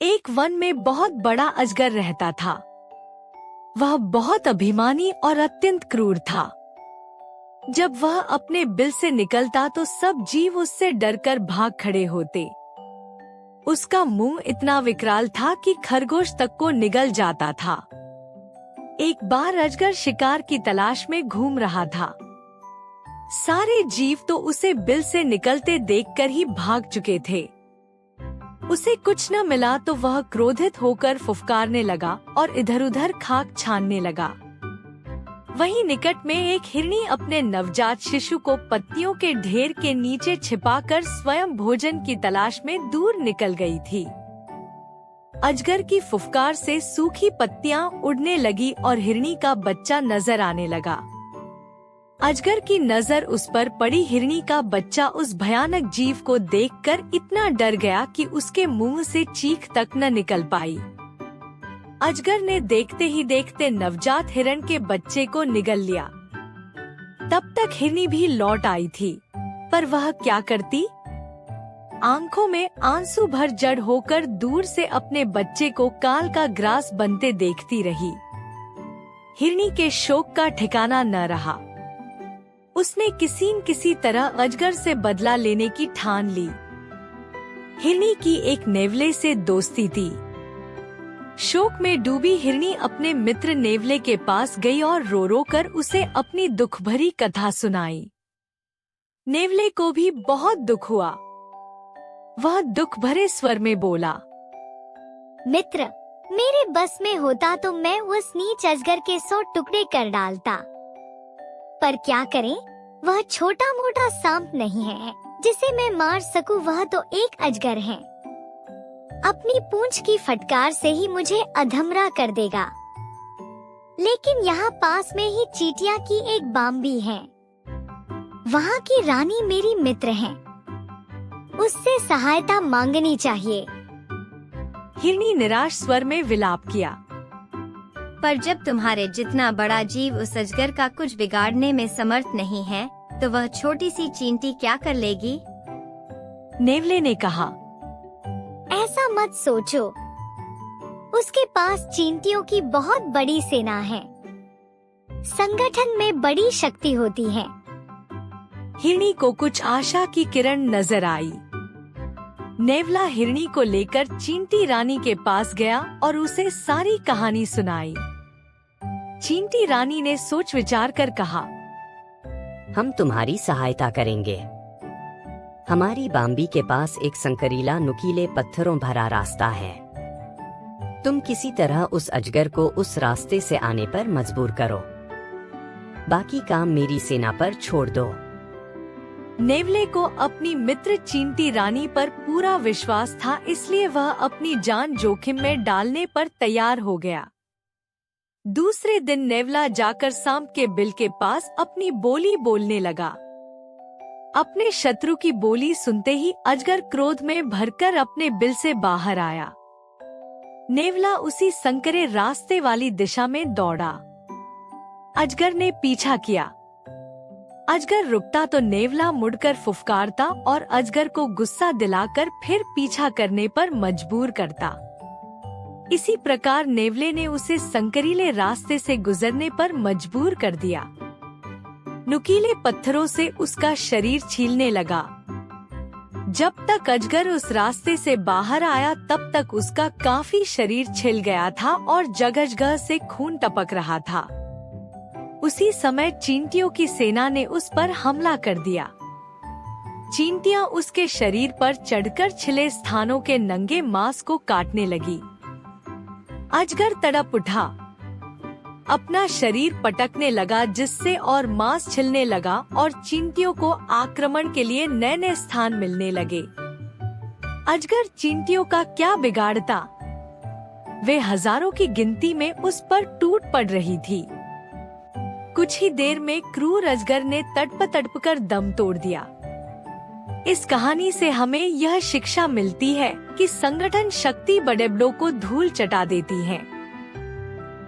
एक वन में बहुत बड़ा अजगर रहता था। वह बहुत अभिमानी और अत्यंत क्रूर था। जब वह अपने बिल से निकलता तो सब जीव उससे डरकर भाग खड़े होते। उसका मुंह इतना विकराल था कि खरगोश तक को निगल जाता था। एक बार अजगर शिकार की तलाश में घूम रहा था। सारे जीव तो उसे बिल से निकलते देखकर ही भाग चुके थे। उसे कुछ न मिला तो वह क्रोधित होकर फुफकारने लगा और इधर-उधर खाक छानने लगा। वहीं निकट में एक हिरनी अपने नवजात शिशु को पत्तियों के ढेर के नीचे छिपाकर स्वयं भोजन की तलाश में दूर निकल गई थी। अजगर की फुफकार से सूखी पत्तियां उड़ने लगी और हिरनी का बच्चा नजर आने लगा। अजगर की नजर उस पर पड़ी। हिरनी का बच्चा उस भयानक जीव को देखकर इतना डर गया कि उसके मुंह से चीख तक न निकल पाई। अजगर ने देखते ही देखते नवजात हिरण के बच्चे को निगल लिया। तब तक हिरनी भी लौट आई थी, पर वह क्या करती? आंखों में आंसू भर जड़ होकर दूर से अपने बच्चे को काल का ग्रास बनते देखती रही। हिरनी के शोक का ठिकाना न रहा। उसने किसी तरह अजगर से बदला लेने की ठान ली। हिरनी की एक नेवले से दोस्ती थी। शोक में डूबी हिरनी अपने मित्र नेवले के पास गई और रो रो कर उसे अपनी दुख भरी कथा सुनाई। नेवले को भी बहुत दुख हुआ। वह दुख भरे स्वर में बोला, मित्र, मेरे बस में होता तो मैं उस नीच अजगर के 100 टुकड़े कर डालता। पर क्या करें, वह छोटा मोटा सांप नहीं है जिसे मैं मार सकूं। वह तो एक अजगर है। अपनी पूंछ की फटकार से ही मुझे अधमरा कर देगा। लेकिन यहाँ पास में ही चींटियां की एक बाम्बी है। वहाँ की रानी मेरी मित्र है। उससे सहायता मांगनी चाहिए। हिरनी निराश स्वर में विलाप किया। पर जब तुम्हारे जितना बड़ा जीव उस अजगर का कुछ बिगाड़ने में समर्थ नहीं है, तो वह छोटी सी चींटी क्या कर लेगी? नेवले ने कहा, ऐसा मत सोचो। उसके पास चींटियों की बहुत बड़ी सेना है। संगठन में बड़ी शक्ति होती है। हिरनी को कुछ आशा की किरण नजर आई। नेवला हिरनी को लेकर चींटी रानी के पास गया और उसे सारी कहानी सुनाई। चींटी रानी ने सोच विचार कर कहा, हम तुम्हारी सहायता करेंगे। हमारी बाम्बी के पास एक संकरीला नुकीले पत्थरों भरा रास्ता है। तुम किसी तरह उस अजगर को उस रास्ते से आने पर मजबूर करो। बाकी काम मेरी सेना पर छोड़ दो। नेवले को अपनी मित्र चींटी रानी पर पूरा विश्वास था, इसलिए वह अपनी जान जोखिम में डालने पर तैयार हो गया। दूसरे दिन नेवला जाकर सांप के बिल के पास अपनी बोली बोलने लगा। अपने शत्रु की बोली सुनते ही अजगर क्रोध में भरकर अपने बिल से बाहर आया। नेवला उसी संकरे रास्ते वाली दिशा में दौड़ा। अजगर ने पीछा किया। अजगर रुकता तो नेवला मुड़कर फुफकारता और अजगर को गुस्सा दिलाकर फिर पीछा करने पर मजबूर करता। इसी प्रकार नेवले ने उसे संकरीले रास्ते से गुजरने पर मजबूर कर दिया। नुकीले पत्थरों से उसका शरीर छीलने लगा। जब तक अजगर उस रास्ते से बाहर आया तब तक उसका काफी शरीर छिल गया था और जगह-जगह से खून टपक रहा था। उसी समय चींटियों की सेना ने उस पर हमला कर दिया। चींटियां उसके शरीर पर चढ़कर छिले स्थानों के नंगे मांस को काटने लगी। अजगर तड़प उठा। अपना शरीर पटकने लगा, जिससे और मांस छिलने लगा और चींटियों को आक्रमण के लिए नए नए स्थान मिलने लगे। अजगर चींटियों का क्या बिगाड़ता? वे हजारों की गिनती में उस पर टूट पड़ रही थी। कुछ ही देर में क्रूर अजगर ने तड़प कर दम तोड़ दिया। इस कहानी से हमें यह शिक्षा मिलती है कि संगठन शक्ति बड़े बड़ों को धूल चटा देती है।